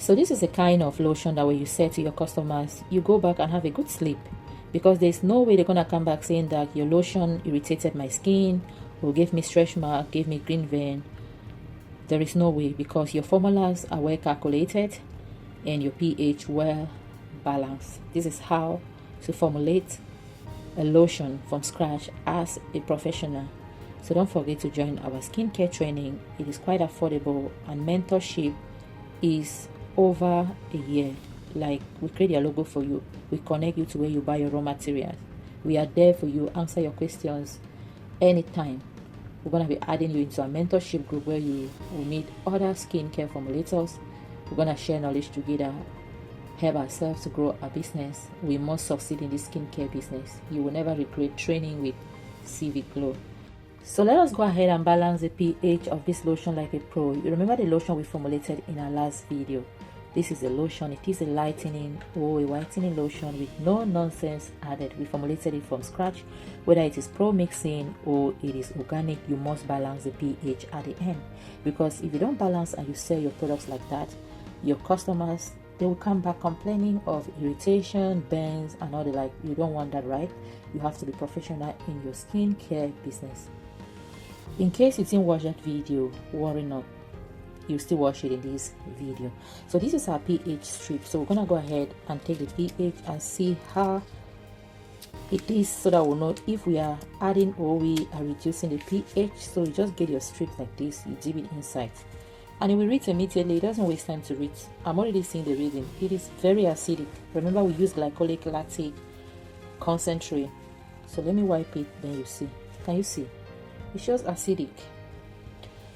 So this is a kind of lotion that when you say to your customers, you go back and have a good sleep, because there's no way they're gonna come back saying that your lotion irritated my skin or gave me stretch mark, gave me green vein. There is no way, because your formulas are well calculated and your pH well balanced. This is how to formulate a lotion from scratch as a professional. So don't forget to join our skincare training. It is quite affordable, and mentorship is over a year. Like, we create a logo for you, we connect you to where you buy your raw materials, we are there for you, answer your questions anytime. We're going to be adding you into a mentorship group where you will meet other skincare formulators. We're going to share knowledge together, help ourselves to grow our business. We must succeed in this skincare business. You will never regret training with CV Glow. So let us go ahead and balance the pH of this lotion like a pro. You remember the lotion we formulated in our last video. This is a lotion. It is a lightening or a whitening lotion with no nonsense added. We formulated it from scratch. Whether it is pro-mixing or it is organic, you must balance the pH at the end, because if you don't balance and you sell your products like that, your customers, they will come back complaining of irritation, burns, and all the like. You don't want that, right? You have to be professional in your skincare business. In case you didn't watch that video, worry not, you still watch it in this video. So this is our pH strip. So we're gonna go ahead and take the pH and see how it is, so that we'll know if we are adding or we are reducing the pH. So you just get your strip like this, you dip it inside, and it will read immediately. It doesn't waste time to read. I'm already seeing the reading. It is very acidic. Remember, we use glycolic lactate concentrate. So let me wipe it, then you see. Can you see? It shows acidic.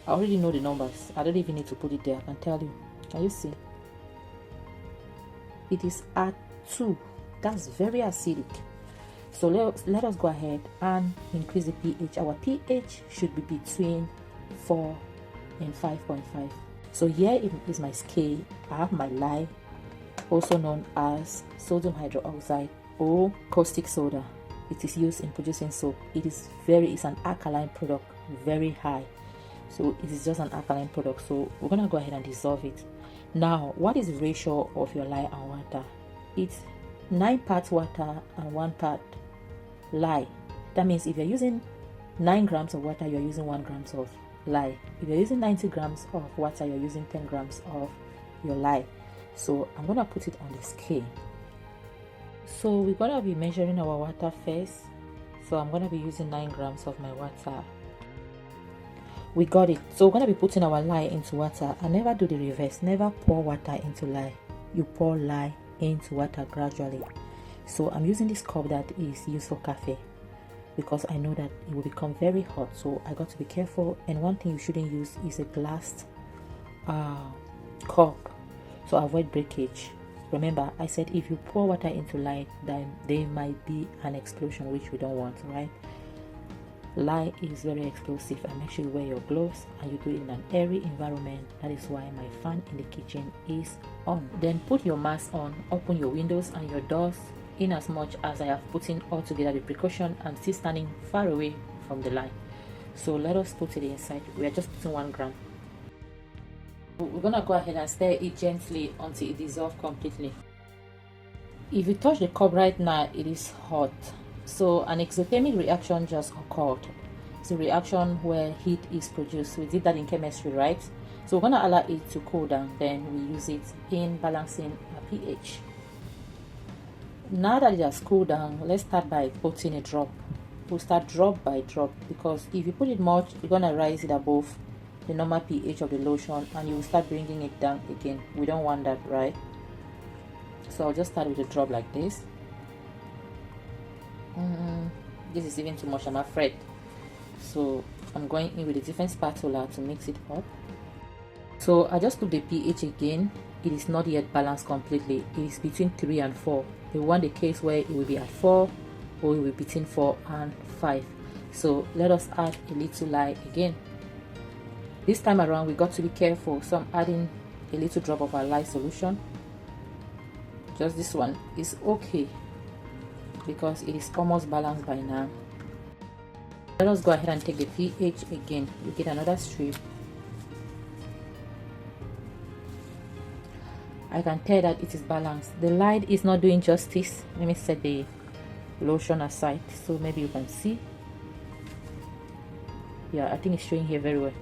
I already know the numbers. I don't even need to put it there. I can tell you. Can you see? It is at 2. That's very acidic. So let us go ahead and increase the pH. Our pH should be between 4 and 5.5. So here is my scale. I have my lye, also known as sodium hydroxide or caustic soda. It is used in producing soap. It's an alkaline product, very high. So it is just an alkaline product. So we're gonna go ahead and dissolve it. Now, what is the ratio of your lye and water? It's 9 parts water and 1 part lye. That means if you're using 9 grams of water, you're using 1 gram of lye. If you're using 90 grams of water, you're using 10 grams of your lye. So I'm gonna put it on the scale. So we're gonna be measuring our water first. So I'm gonna be using 9 grams of my water. We got it. So we're gonna be putting our lye into water. And never do the reverse. Never pour water into lye. You pour lye into water gradually. So I'm using this cup that is used for cafe, because I know that it will become very hot. So I got to be careful. And one thing you shouldn't use is a glass cup, so avoid breakage. Remember, I said if you pour water into lye, then there might be an explosion, which we don't want, right? Lye is very explosive, and make sure you wear your gloves and you do it in an airy environment. That is why my fan in the kitchen is on. Then put your mask on, open your windows and your doors in as much as I have put in all together the precaution. I'm still standing far away from the lye. So let us put it inside. We are just putting 1 gram. We're gonna go ahead and stir it gently until it dissolves completely. If you touch the cup right now, it is hot. So an exothermic reaction just occurred. It's a reaction where heat is produced. We did that in chemistry, right? So we're gonna allow it to cool down, then we use it in balancing our pH. Now that it has cooled down, let's start by putting a drop. We'll start drop by drop, because if you put it much, you're gonna raise it above the normal pH of the lotion and you will start bringing it down again. We don't want that, right? So I'll just start with a drop like this. This is even too much, I'm afraid. So I'm going in with a different spatula to mix it up. So I just took the pH again. It is not yet balanced completely. It is between 3 and 4. We want the case where it will be at 4 or it will be between 4 and 5. So let us add a little lye again. This time around we got to be careful, so I'm adding a little drop of our lye solution. Just this one is okay because it is almost balanced by now. Let us go ahead and take the pH again. We get another strip I can tell that it is balanced. The light is not doing justice. Let me set the lotion aside so maybe you can see. Yeah, I think it's showing here very well.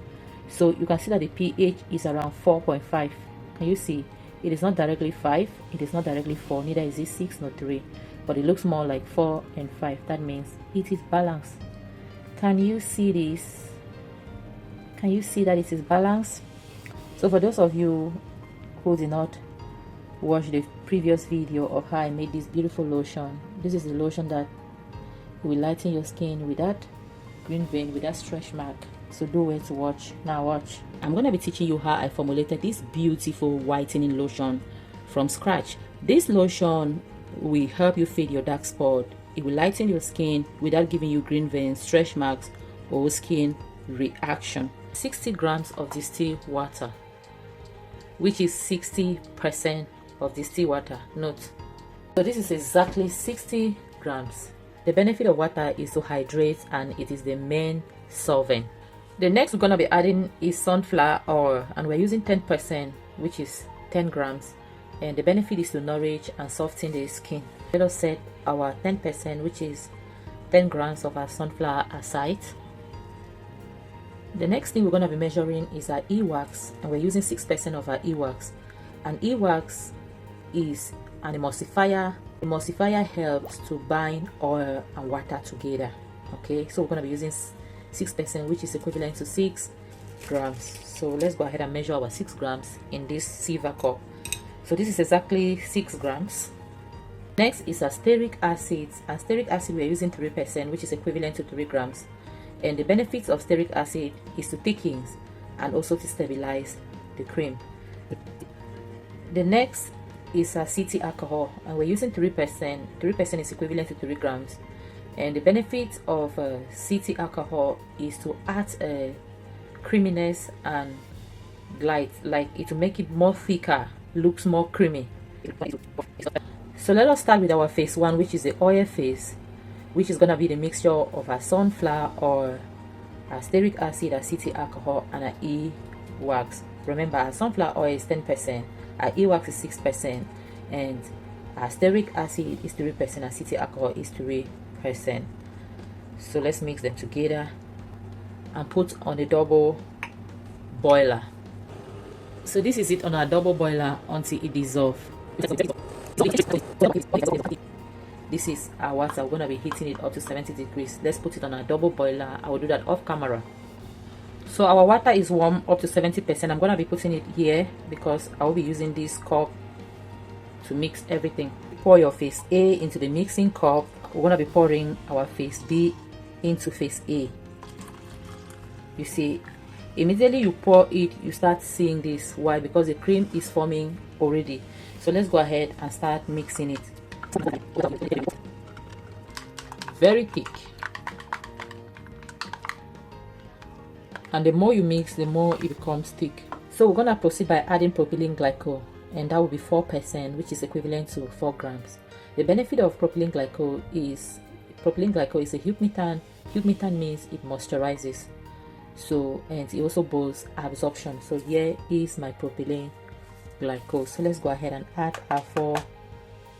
So you can see that the pH is around 4.5. Can you see? It is not directly 5, it is not directly 4, neither is it 6 nor 3, but it looks more like 4 and 5. That means it is balanced. Can you see this? Can you see that it is balanced? So for those of you who did not watch the previous video of how I made this beautiful lotion, this is the lotion that will lighten your skin without green vein, without stretch mark. So do well to watch. Now watch. I'm going to be teaching you how I formulated this beautiful whitening lotion from scratch. This lotion will help you fade your dark spot. It will lighten your skin without giving you green veins, stretch marks, or skin reaction. 60 grams of distilled water, which is 60% of distilled water. Note. So this is exactly 60 grams. The benefit of water is to hydrate, and it is the main solvent. The next we're going to be adding is sunflower oil, and we're using 10%, which is 10 grams, and the benefit is to nourish and soften the skin. Let us set our 10%, which is 10 grams of our sunflower aside. The next thing we're going to be measuring is our e-wax, and we're using 6% of our e-wax. And e-wax is an emulsifier. Emulsifier helps to bind oil and water together. Okay, so we're going to be using 6%, which is equivalent to 6 grams. So let's go ahead and measure our 6 grams in this silver cup. So this is exactly 6 grams. Next is stearic acid. And stearic acid we're using 3%, which is equivalent to 3 grams. And the benefits of stearic acid is to thicken and also to stabilize the cream. The next is acetic alcohol, and we're using 3%. 3% is equivalent to 3 grams. And the benefit of acetic alcohol is to add creaminess and light, like it will make it more thicker, looks more creamy. So let us start with our phase 1, which is the oil phase, which is going to be the mixture of our sunflower oil, our stearic acid, acetic alcohol, and our e-wax. Remember, our sunflower oil is 10%, our e-wax is 6%, and our stearic acid is 3%, acetic alcohol is 3%. So let's mix them together and put on a double boiler. So this is it on our double boiler until it dissolves. This is our water. We're going to be heating it up to 70 degrees. Let's put it on our double boiler. I will do that off camera. So our water is warm up to 70%. I'm going to be putting it here because I will be using this cup to mix everything. Pour your phase A into the mixing cup. We're going to be pouring our phase B into phase A. You see, immediately you pour it, you start seeing this. Why? Because the cream is forming already. So let's go ahead and start mixing it. Very thick. And the more you mix, the more it becomes thick. So we're going to proceed by adding propylene glycol, and that will be 4%, which is equivalent to 4 grams. The benefit of propylene glycol is a humectant. Humectant means it moisturizes. So, and it also boosts absorption. So here is my propylene glycol. So let's go ahead and add our 4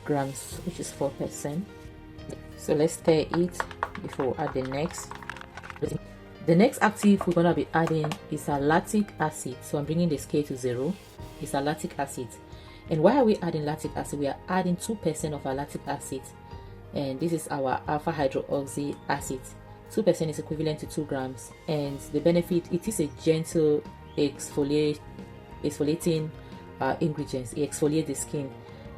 grams, which is 4%. So let's stir it before we add the next. The next active we're going to be adding is our lactic acid. So I'm bringing the scale to 0. It's our lactic acid. And why are we adding lactic acid? We are adding 2% of our lactic acid, and this is our alpha hydroxy acid. 2% is equivalent to 2 grams, and the benefit, it is a gentle exfoliating ingredients. It exfoliates the skin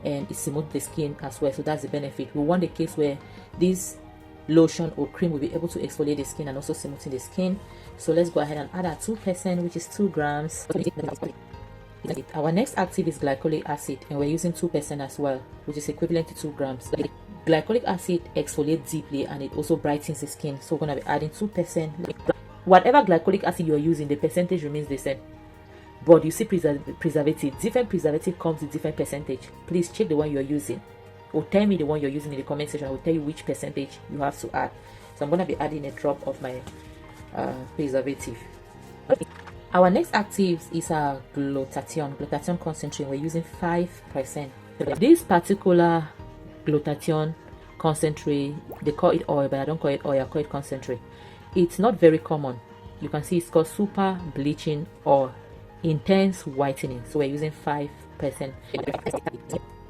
and it smooths the skin as well. So that's the benefit. We want a case where this lotion or cream will be able to exfoliate the skin and also smoothing the skin. So let's go ahead and add our 2%, which is 2 grams. Our next active is glycolic acid, and we're using 2% as well, which is equivalent to 2 grams. Glycolic acid exfoliates deeply and it also brightens the skin. So we're going to be adding 2%. Whatever glycolic acid you're using, the percentage remains the same. But you see preservative. Different preservative comes with different percentage. Please check the one you're using, or tell me the one you're using in the comment section. I will tell you which percentage you have to add. So I'm going to be adding a drop of my preservative. Our next actives is our glutathione concentrate. We're using 5%. This particular glutathione concentrate, they call it oil, but I don't call it oil, I call it concentrate. It's not very common. You can see it's called super bleaching or intense whitening. So we're using 5%.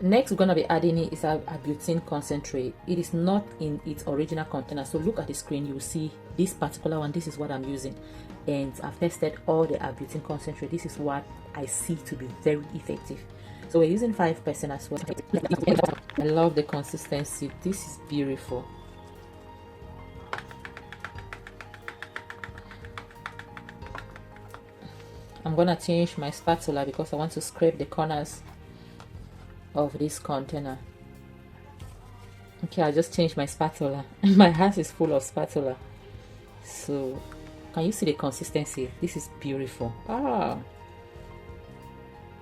Next, we're going to be adding it is our butane concentrate. It is not in its original container. So look at the screen, you will see this particular one. This is what I'm using. And I've tested all the butane concentrate. This is what I see to be very effective. So we're using 5% as well. I love the consistency. This is beautiful. I'm gonna change my spatula because I want to scrape the corners of this container. Okay, I just changed my spatula. My house is full of spatula. So can you see the consistency? This is beautiful.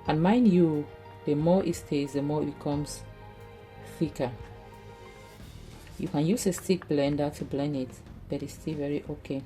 And mind you, the more it stays, the more it becomes thicker. You can use a stick blender to blend it, but it's still very okay.